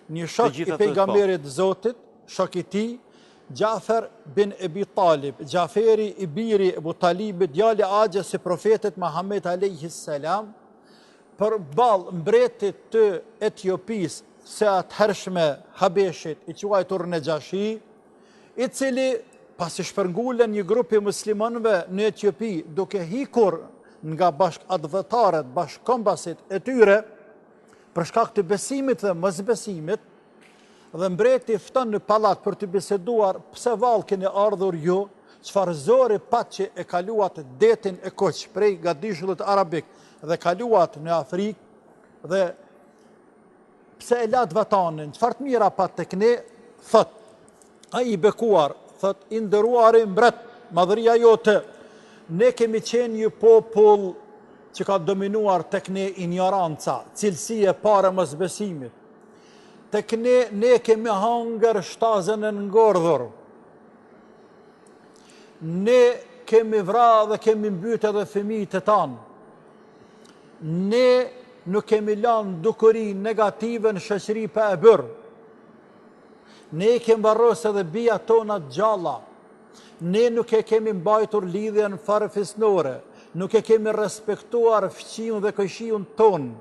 një shok i pejgamberit Zotit, shok i tij, Gjafer bin Ebi Talib, Gjaferi i biri Ebu Talibit, djali agjes i profetit Muhammed a.s. për balë mbretit të Etiopis, se atëhershme Habeshit, i quajtur Nejashi, i cili pasi shpërngulën një grupi muslimanëve në Etiopi, duke hikur nga bashkëadhvëtarët, bashkëkombasit e tyre, për shkak të besimit dhe mosbesimit, dhe mbreti fton në pallat për të biseduar pse vallë keni ardhur ju, çfarë zori pat që e kaluat detin e Koq prej Gadishullit arabik dhe kaluat në Afrikë dhe pse e lat vatanin, çfarë të mira pat tek ne, thot ai i bekuar, thot i nderuari mbret, madhëria jote, ne kemi qenë një popull që ka dominuar tek ne ignoranca, cilësi e parë mosbesimit. Tek ne kemi hangër shtazën e ngordhur. Ne kemi vra dhe kemi mbyt edhe fëmijët e tanë. Ne nuk kemi lanë dukuri negative në shoqëri pa e bërë. Ne kemi varros edhe bija tona gjalla. Ne nuk e kemi mbajtur lidhjen farefisnore. Nuk e kemi respektuar fëqiun dhe këshiun tonë.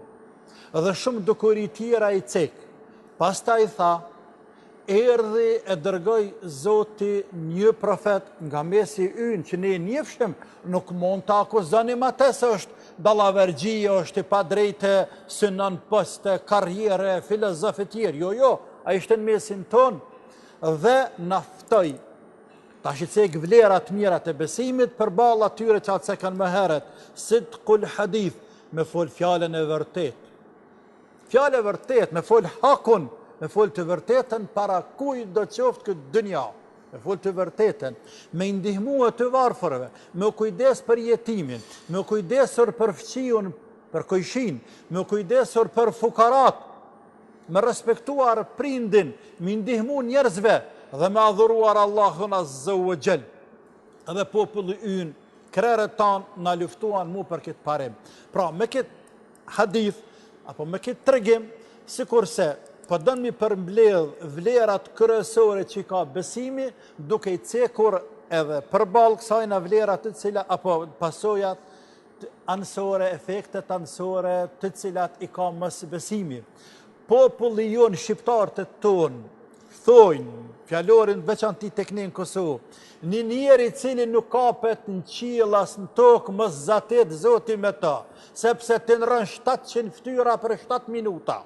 Dhe shumë dukuri tjera i cekë. Pastaj tha, erdhi e dërgoj Zoti një profet nga mesi ynë, që ne njefshim, nuk mund të akuzonim atë se është dallavergjie, është i padrejtë, synon poste, karriere, filozofi tjerë. Jo, a ishte në mesin tonë dhe naftoj. Tash i cek vlerat mirat e besimit përballë atyre që atë se kanë më heret, sidqul hadith, me fol fjalën e vërtet. Fjallë e vërtet, me fol hakun, me fol të vërtetën para kuj do qoftë këtë dënja, me fol të vërtetën, me ndihmu e të varfërve, me kujdes për jetimin, me kujdesur për fqiun, për kojshin, me kujdesur për fukarat, me respektuar prindin, me ndihmu njerëzve dhe me adhuruar Allahun Azza wa Jall. Edhe populli ynë, krerët tanë, na luftuan mu për këtë parim. Pra, me këtë hadith, apo me këtë tregim, sikurse po dënë mi përmbledh vlerat kryesore që ka besimi, duke i cekur edhe përballë kësajna vlerat të cilat, apo pasojat anësore, efektet anësore të cilat i ka mos besimi. Populli jonë shqiptar të tonë, thojnë, fjalorin veçanti tek ne në Kosovë, një njeri cili nuk kapet në qiellas në tokë mos zatet Zoti me ta, sepse të nërën 700 ftyra për 7 minuta.